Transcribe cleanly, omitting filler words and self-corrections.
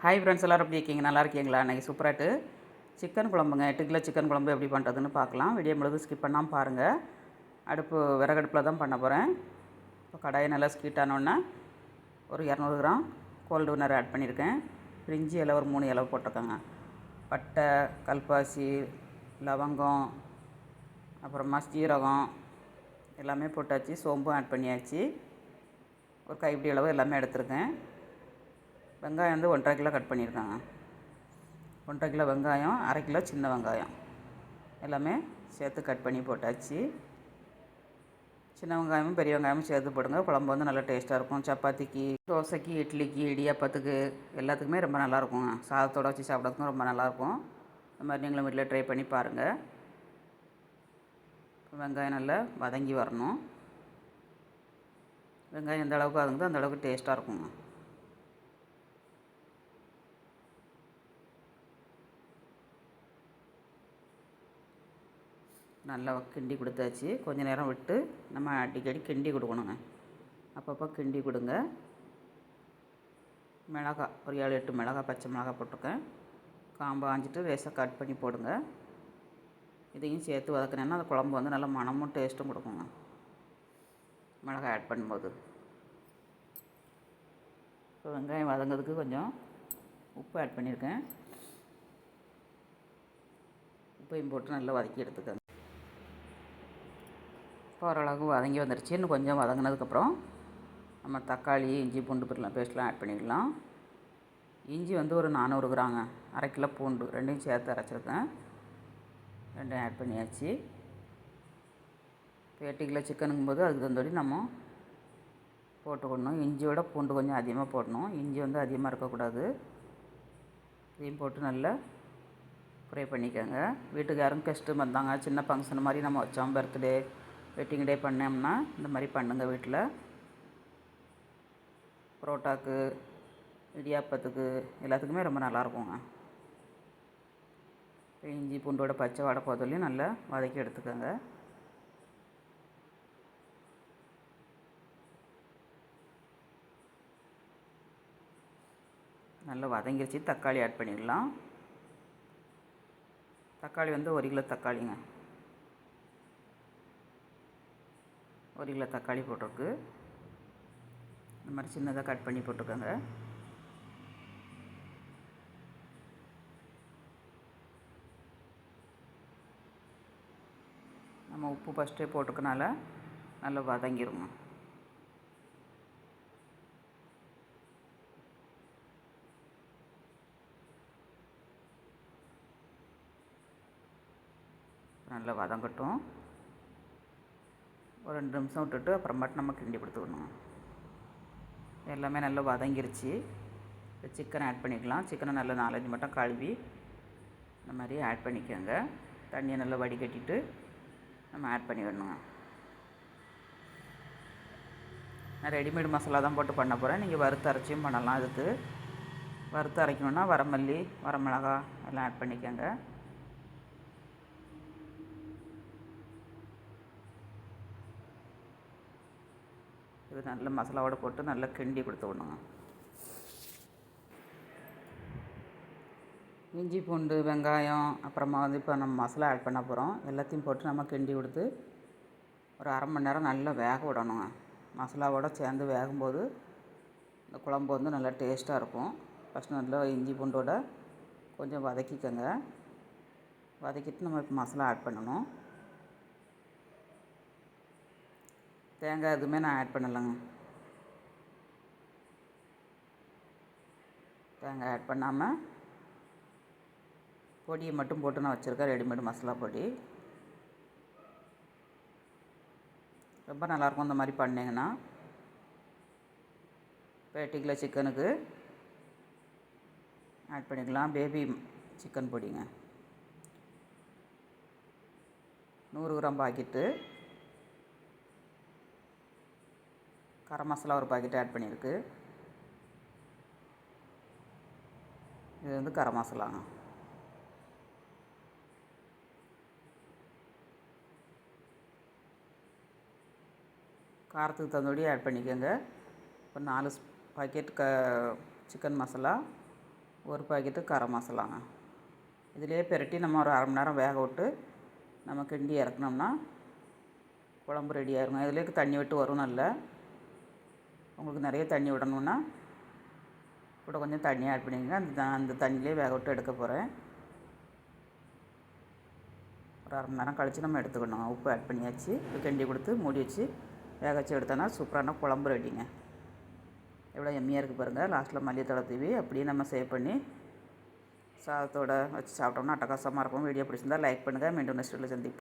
Hi friends, எல்லோரும் எப்படி இருக்கீங்க? நல்லா இருக்கீங்களா? இன்றைக்கி சூப்பராகிட்டு சிக்கன் குழம்புங்க. 8 கிலோ சிக்கன் குழம்பு எப்படி பண்ணுறதுன்னு பார்க்கலாம். வீடியோ முழுவதும் ஸ்கிப் பண்ணாமல் பாருங்கள். விறகடுப்பில் தான் பண்ண போகிறேன். இப்போ கடாயை நல்லா ஸ்கீட் ஆனோடனே ஒரு 200 கிராம் கோல்டு வினர் ஆட் பண்ணியிருக்கேன். பிரிஞ்சி இலை ஒரு 3 இலை போட்டிருக்கேங்க. பட்டை, கல்பாசி, லவங்கம், அப்புறமா சீரகம் எல்லாமே போட்டாச்சு. சோம்பும் ஆட் பண்ணியாச்சு. ஒரு கைப்பிடி அளவு எல்லாமே எடுத்துருக்கேன். வெங்காயம் வந்து 1.5 கிலோ கட் பண்ணியிருக்காங்க. 1.5 கிலோ வெங்காயம், 1/2 கிலோ சின்ன வெங்காயம் எல்லாமே சேர்த்து கட் பண்ணி போட்டாச்சு. சின்ன வெங்காயமும் பெரிய வெங்காயமும் சேர்த்து போடுங்க. குழம்பு வந்து நல்லா டேஸ்ட்டாக இருக்கும். சப்பாத்திக்கு, தோசைக்கு, இட்லிக்கு, இடியாப்பத்துக்கு எல்லாத்துக்குமே ரொம்ப நல்லாயிருக்குங்க. சாதத்தோடு வச்சு சாப்பிட்றதுக்கும் ரொம்ப நல்லாயிருக்கும். இந்த மாதிரி நீங்களும் வீட்டில் ட்ரை பண்ணி பாருங்கள். வெங்காயம் நல்லா வதங்கி வரணும். வெங்காயம் எந்த அளவுக்கு வதங்குதோ அந்த அளவுக்கு டேஸ்ட்டாக இருக்குங்க. நல்லா கிண்டி கொடுத்தாச்சு. கொஞ்சம் நேரம் விட்டு நம்ம அடிக்கடி கிண்டி கொடுக்கணுங்க. அப்பப்போ கிண்டி கொடுங்க. மிளகாய் ஒரு 7-8 மிளகாய், பச்சை மிளகாய் போட்டிருக்கேன். காம்பு ஆஞ்சிட்டு லேசாக கட் பண்ணி போடுங்க. இதையும் சேர்த்து வதக்கினேன்னா அந்த குழம்பு வந்து நல்லா மணமும் டேஸ்ட்டும் கொடுக்குங்க. மிளகாய் ஆட் பண்ணும்போது இப்போ வெங்காயம் வதங்கிறதுக்கு கொஞ்சம் உப்பு ஆட் பண்ணியிருக்கேன். உப்பையும் போட்டு நல்லா வதக்கி எடுத்துக்கோங்க. இப்போ ஓரளவுக்கு வதங்கி வந்துடுச்சு. இன்னும் கொஞ்சம் வதங்கினதுக்கப்புறம் நம்ம தக்காளி, இஞ்சி பூண்டு பேஸ்ட்லாம் ஆட் பண்ணிக்கலாம். இஞ்சி வந்து ஒரு 400 கிராங்க. 1/2 கிலோ பூண்டு ரெண்டையும் சேர்த்து அரைச்சிருக்கேன். ரெண்டையும் ஆட் பண்ணியாச்சு. இப்போ 8 கிலோ சிக்கனுங்கும்போது அதுக்கு தகுந்தபடி நம்ம போட்டுக்கணும். இஞ்சியோட பூண்டு கொஞ்சம் அதிகமாக போடணும். இஞ்சி வந்து அதிகமாக இருக்கக்கூடாது. இதையும் போட்டு நல்லா ஃப்ரை பண்ணிக்கோங்க. வீட்டுக்கு யாரும் கெஸ்ட்டு வந்தாங்க, சின்ன ஃபங்க்ஷன் மாதிரி நம்ம வச்சோம், பர்த்டே, வெட்டிங் டே பண்ணோம்னா இந்த மாதிரி பண்ணுங்கள். வீட்டில் புரோட்டாக்கு, இடியாப்பத்துக்கு எல்லாத்துக்குமே ரொம்ப நல்லாயிருக்குங்க. இஞ்சி பூண்டோட பச்சை வாடை போதலையும் நல்லா வதக்கி எடுத்துக்கோங்க. நல்லா வதங்கிருச்சு. தக்காளி ஆட் பண்ணிடலாம். தக்காளி வந்து 1 கிலோ தக்காளிங்க. 1 கிலோ தக்காளி போட்டிருக்கு. இந்த மாதிரி சின்னதாக கட் பண்ணி போட்டுக்கோங்க. நம்ம உப்பு ஃபஸ்ட்டே போட்டுக்கனால நல்லா வதங்கிருங்க. நல்லா வதங்கட்டும். ஒரு 2 நிமிஷம் விட்டுட்டு அப்புறமாட்டு நம்ம கிண்டி கொடுத்துக்கணும். எல்லாமே நல்லா வதங்கிருச்சு. இப்போ சிக்கனை ஆட் பண்ணிக்கலாம். சிக்கனை நல்லா 4-5 மட்டும் கழுவி இந்த மாதிரி ஆட் பண்ணிக்கோங்க. தண்ணியை நல்லா வடிகட்டிட்டு நம்ம ஆட் பண்ணிடணுங்க. நான் ரெடிமேட் மசாலா தான் போட்டு பண்ண போகிறேன். நீங்கள் வறுத்து அரைச்சியும் பண்ணலாம். அதுக்கு வறுத்து அரைக்கணுன்னா வரமல்லி, வரமிளகா எல்லாம் ஆட் பண்ணிக்கோங்க. இது நல்ல மசாலாவோடு போட்டு நல்லா கிண்டி கொடுத்து விடணுங்க. இஞ்சி பூண்டு வெங்காயம் அப்புறமா வந்து இப்போ நம்ம மசாலா ஆட் பண்ண போகிறோம். எல்லாத்தையும் போட்டு நம்ம கிண்டி கொடுத்து ஒரு 1/2 மணி நேரம் நல்லா வேக விடணுங்க. மசாலாவோடு சேர்ந்து வேகும்போது இந்த குழம்பு வந்து நல்லா டேஸ்ட்டாக இருக்கும். ஃபஸ்ட்டு நல்லா இஞ்சி பூண்டோட கொஞ்சம் வதக்கிக்கோங்க. வதக்கிட்டு நம்ம இப்போ மசாலா ஆட் பண்ணணும். தேங்காய் எதுவுமே நான் ஆட் பண்ணலைங்க. தேங்காய் ஆட் பண்ணாமல் பொடியை மட்டும் போட்டு நான் வச்சுருக்கேன். ரெடிமேட் மசாலா பொடி ரொம்ப நல்லாயிருக்கும். இந்த மாதிரி பண்ணிங்கன்னா 8 கிலோ சிக்கனுக்கு ஆட் பண்ணிக்கலாம். பேபி சிக்கன் பொடிங்க 100 கிராம் பாக்கெட்டு. கரம் மசாலா ஒரு பாக்கெட் ஆட் பண்ணியிருக்கு. இது வந்து கரம் மசாலாங்க. காரத்துக்கு தகுந்தபடி ஆட் பண்ணிக்கோங்க. இப்போ 4 பாக்கெட் சிக்கன் மசாலா, ஒரு பாக்கெட்டு கரம் மசாலாங்க. இதிலே பெரட்டி நம்ம ஒரு அரை மணி நேரம் வேக விட்டு நம்ம கிண்டி இறக்குனோம்னா குழம்பு ரெடி ஆயிருங்க. இதுலேயே தண்ணி விட்டு வரும் நல்லா. உங்களுக்கு நிறைய தண்ணி விடணுன்னா கூட கொஞ்சம் தண்ணி ஆட் பண்ணிக்கங்க. அந்த தண்ணியிலே வேக விட்டு எடுக்க போகிறேன். ஒரு அரை மணி நேரம் கழித்து நம்ம எடுத்துக்கணும். உப்பு ஆட் பண்ணியாச்சு. கிண்டி கொடுத்து மூடி வச்சு வேக வச்சு எடுத்தோன்னா சூப்பரான குழம்பு ரெடிங்க. எவ்வளோ எம்மியாக இருக்குது பாருங்கள். லாஸ்ட்டில் மல்லித்தழை தூவி அப்படியே நம்ம சேவ் பண்ணி சாதத்தோடு வச்சு சாப்பிட்டோம்னா அட்டகாசமாக இருக்கும். வீடியோ பிடிச்சிருந்தால் லைக் பண்ணுங்கள். மீண்டும் நெக்ஸ்ட் வீடியோவில் சந்திப்போம்.